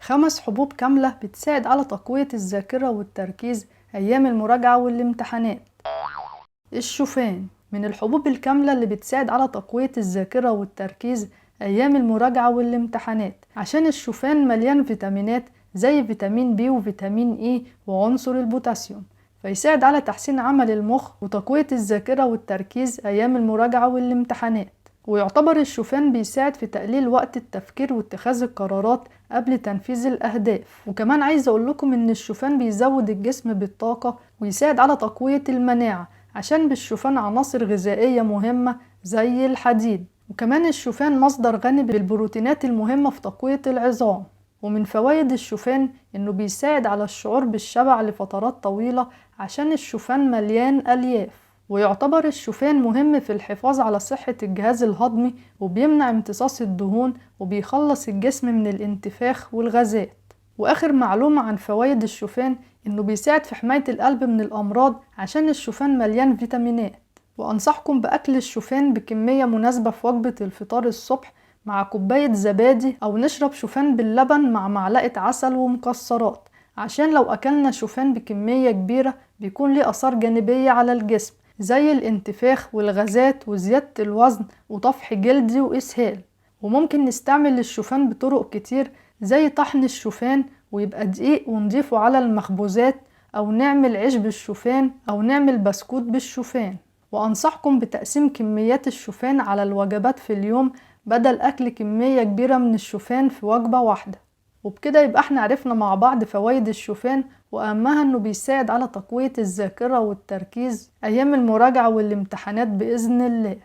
5 حبوب كاملة بتساعد على تقوية الذاكرة والتركيز أيام المراجعة والامتحانات. الشوفان من الحبوب الكاملة اللي بتساعد على تقوية الذاكرة والتركيز أيام المراجعة والامتحانات، عشان الشوفان مليان فيتامينات زي فيتامين بي وفيتامين إي وعنصر البوتاسيوم، فيساعد على تحسين عمل المخ وتقوية الذاكرة والتركيز أيام المراجعة والامتحانات. ويعتبر الشوفان بيساعد في تقليل وقت التفكير واتخاذ القرارات قبل تنفيذ الأهداف. وكمان عايز أقول لكم إن الشوفان بيزود الجسم بالطاقة ويساعد على تقوية المناعة، عشان بالشوفان عناصر غذائية مهمة زي الحديد. وكمان الشوفان مصدر غني بالبروتينات المهمة في تقوية العظام. ومن فوائد الشوفان إنه بيساعد على الشعور بالشبع لفترات طويلة، عشان الشوفان مليان ألياف. ويعتبر الشوفان مهم في الحفاظ على صحة الجهاز الهضمي، وبيمنع امتصاص الدهون وبيخلص الجسم من الانتفاخ والغازات. وآخر معلومة عن فوائد الشوفان إنه بيساعد في حماية القلب من الأمراض، عشان الشوفان مليان فيتامينات. وأنصحكم بأكل الشوفان بكمية مناسبة في وجبة الفطار الصبح مع كوباية زبادي، أو نشرب شوفان باللبن مع معلقة عسل ومكسرات، عشان لو أكلنا شوفان بكمية كبيرة بيكون ليه آثار جانبية على الجسم زي الانتفاخ والغازات وزيادة الوزن وطفح جلدي وإسهال. وممكن نستعمل الشوفان بطرق كتير زي طحن الشوفان ويبقى دقيق ونضيفه على المخبوزات، أو نعمل عيش بالشوفان، أو نعمل بسكوت بالشوفان. وأنصحكم بتقسيم كميات الشوفان على الوجبات في اليوم بدل أكل كمية كبيرة من الشوفان في وجبة واحدة. وبكده يبقى احنا عرفنا مع بعض فوائد الشوفان، وأهمها انه بيساعد على تقوية الذاكرة والتركيز أيام المراجعة والامتحانات بإذن الله.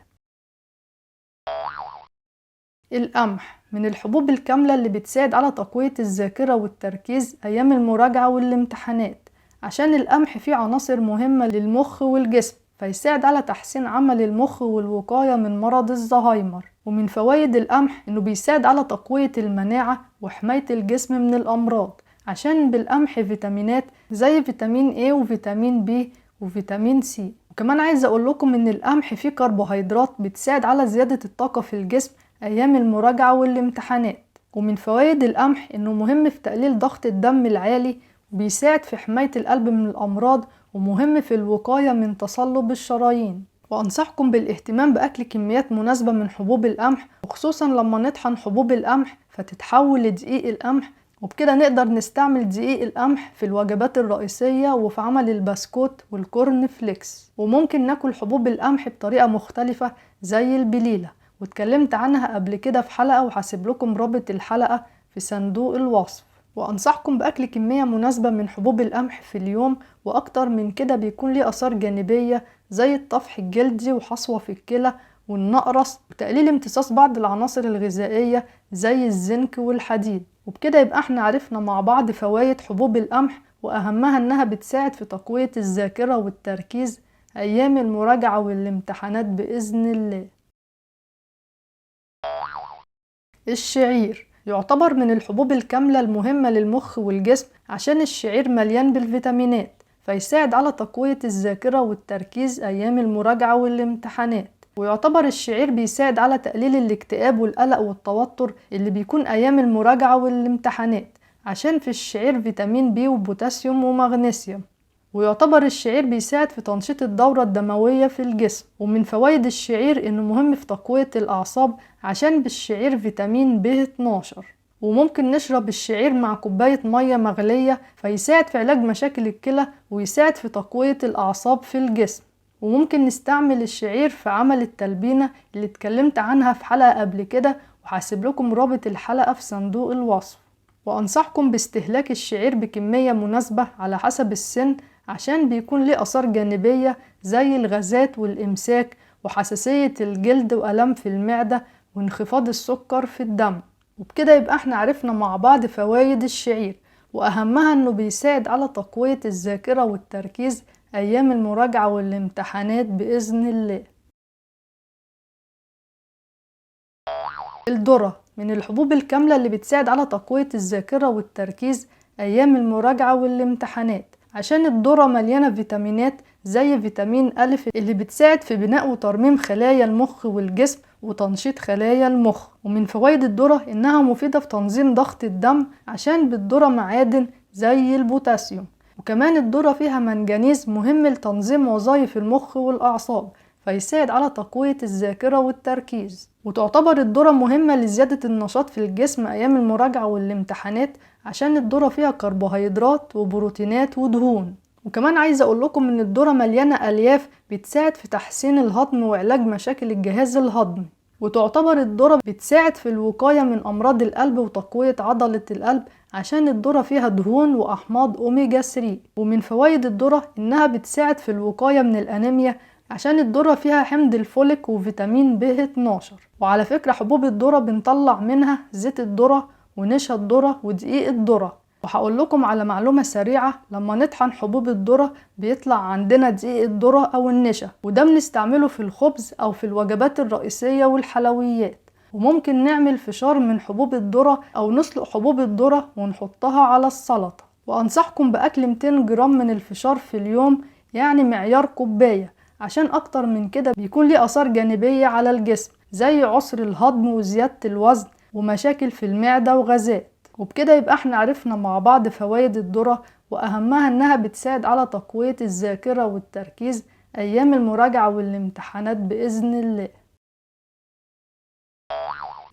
القمح من الحبوب الكاملة اللي بتساعد على تقوية الذاكرة والتركيز أيام المراجعة والامتحانات، عشان القمح فيه عناصر مهمة للمخ والجسم، فيساعد على تحسين عمل المخ والوقاية من مرض الزهايمر. ومن فوائد القمح إنه بيساعد على تقوية المناعة وحماية الجسم من الأمراض، عشان بالقمح فيتامينات زي فيتامين A وفيتامين B وفيتامين C. وكمان عايز أقول لكم إن القمح فيه كربوهيدرات بتساعد على زيادة الطاقة في الجسم أيام المراجعة والامتحانات. ومن فوائد القمح إنه مهم في تقليل ضغط الدم العالي، وبيساعد في حماية القلب من الأمراض، ومهم في الوقاية من تصلب الشرايين. وأنصحكم بالاهتمام بأكل كميات مناسبة من حبوب القمح، وخصوصا لما نطحن حبوب القمح فتتحول لدقيق القمح، وبكده نقدر نستعمل دقيق القمح في الوجبات الرئيسية وفي عمل البسكوت والكورن فليكس. وممكن ناكل حبوب القمح بطريقة مختلفة زي البليلة، واتكلمت عنها قبل كده في حلقة، وهسيب لكم رابط الحلقة في صندوق الوصف. وأنصحكم بأكل كمية مناسبة من حبوب القمح في اليوم، وأكتر من كده بيكون ليه آثار جانبية زي الطفح الجلدي وحصوة في الكلى والنقرس وتقليل امتصاص بعض العناصر الغذائية زي الزنك والحديد. وبكده يبقى احنا عرفنا مع بعض فوائد حبوب القمح، وأهمها إنها بتساعد في تقوية الذاكرة والتركيز أيام المراجعة والامتحانات بإذن الله. الشعير يعتبر من الحبوب الكاملة المهمة للمخ والجسم، عشان الشعير مليان بالفيتامينات، فيساعد على تقوية الذاكرة والتركيز أيام المراجعة والامتحانات. ويعتبر الشعير بيساعد على تقليل الاكتئاب والقلق والتوتر اللي بيكون أيام المراجعة والامتحانات، عشان في الشعير فيتامين بي وبوتاسيوم ومغنيسيوم. ويعتبر الشعير بيساعد في تنشيط الدورة الدموية في الجسم. ومن فوائد الشعير إنه مهم في تقوية الأعصاب، عشان بالشعير فيتامين B12. وممكن نشرب الشعير مع كوباية مية مغلية، فيساعد في علاج مشاكل الكلى ويساعد في تقوية الأعصاب في الجسم. وممكن نستعمل الشعير في عمل التلبينة اللي اتكلمت عنها في حلقة قبل كده، وهسيب لكم رابط الحلقة في صندوق الوصف. وأنصحكم باستهلاك الشعير بكمية مناسبة على حسب السن، عشان بيكون ليه آثار جانبية زي الغازات والإمساك وحساسية الجلد وألم في المعدة وانخفاض السكر في الدم. وبكده يبقى احنا عرفنا مع بعض فوائد الشعير، وأهمها انه بيساعد على تقوية الذاكرة والتركيز أيام المراجعة والامتحانات بإذن الله. الذرة من الحبوب الكاملة اللي بتساعد على تقوية الذاكرة والتركيز أيام المراجعة والامتحانات، عشان الذرة مليانة فيتامينات زي فيتامين أ اللي بتساعد في بناء وترميم خلايا المخ والجسم وتنشيط خلايا المخ. ومن فوائد الذرة إنها مفيدة في تنظيم ضغط الدم عشان بالذرة معادن زي البوتاسيوم. وكمان الذرة فيها منجنيز مهم لتنظيم وظائف المخ والأعصاب، فيساعد على تقوية الذاكرة والتركيز. وتعتبر الذرة مهمة لزيادة النشاط في الجسم أيام المراجعة والامتحانات عشان الذرة فيها كربوهيدرات وبروتينات ودهون. وكمان عايزة أقول لكم إن الذرة مليانة ألياف بتساعد في تحسين الهضم وعلاج مشاكل الجهاز الهضمي. وتعتبر الذرة بتساعد في الوقاية من أمراض القلب وتقوية عضلة القلب عشان الذرة فيها دهون وأحماض أوميجا 3. ومن فوائد الذرة إنها بتساعد في الوقاية من الأنيميا عشان الذرة فيها حمض الفوليك وفيتامين B12. وعلى فكرة حبوب الذرة بنطلع منها زيت الذرة ونشا الذرة ودقيق الذرة. وهقول لكم على معلومة سريعة، لما نطحن حبوب الذرة بيطلع عندنا دقيق الذرة أو النشا، وده بنستعمله في الخبز أو في الوجبات الرئيسية والحلويات. وممكن نعمل فشار من حبوب الذرة أو نسلق حبوب الذرة ونحطها على السلطة. وأنصحكم بأكل 200 جرام من الفشار في اليوم، يعني معيار كوباية، عشان أكتر من كده بيكون ليه آثار جانبية على الجسم زي عسر الهضم وزيادة الوزن ومشاكل في المعدة وغازات. وبكده يبقى احنا عرفنا مع بعض فوائد الذرة، وأهمها إنها بتساعد على تقوية الذاكرة والتركيز أيام المراجعة والامتحانات بإذن الله.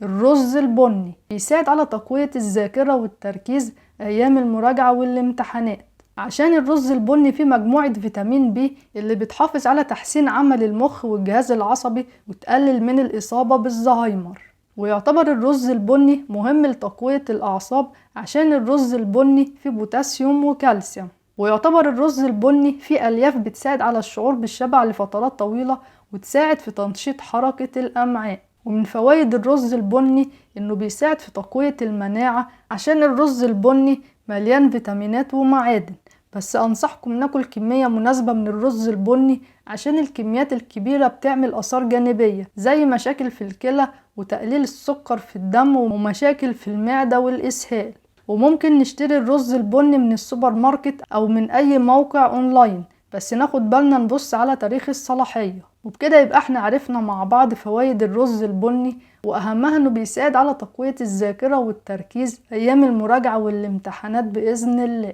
الرز البني بيساعد على تقوية الذاكرة والتركيز أيام المراجعة والامتحانات عشان الرز البني فيه مجموعة فيتامين بي اللي بتحافظ على تحسين عمل المخ والجهاز العصبي وتقلل من الإصابة بالزهايمر. ويعتبر الرز البني مهم لتقوية الأعصاب عشان الرز البني فيه بوتاسيوم وكالسيوم. ويعتبر الرز البني فيه ألياف بتساعد على الشعور بالشبع لفترات طويلة وتساعد في تنشيط حركة الأمعاء. ومن فوائد الرز البني إنه بيساعد في تقوية المناعة عشان الرز البني مليان فيتامينات ومعادن. بس أنصحكم ناكل كمية مناسبة من الرز البني عشان الكميات الكبيرة بتعمل آثار جانبية زي مشاكل في الكلى وتقليل السكر في الدم ومشاكل في المعدة والإسهال. وممكن نشتري الرز البني من السوبر ماركت أو من أي موقع أونلاين، بس ناخد بالنا نبص على تاريخ الصلاحية. وبكده يبقى احنا عرفنا مع بعض فوائد الرز البني، وأهمها إنه بيساعد على تقوية الذاكرة والتركيز أيام المراجعة والامتحانات بإذن الله.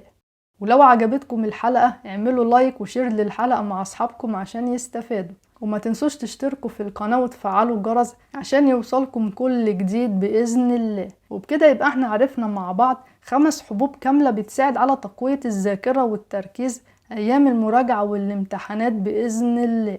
ولو عجبتكم الحلقة اعملوا لايك وشير للحلقة مع أصحابكم عشان يستفادوا، وما تنسوش تشتركوا في القناة وتفعلوا الجرس عشان يوصلكم كل جديد بإذن الله. وبكده يبقى احنا عرفنا مع بعض 5 حبوب كاملة بتساعد على تقوية الذاكرة والتركيز أيام المراجعة والامتحانات بإذن الله.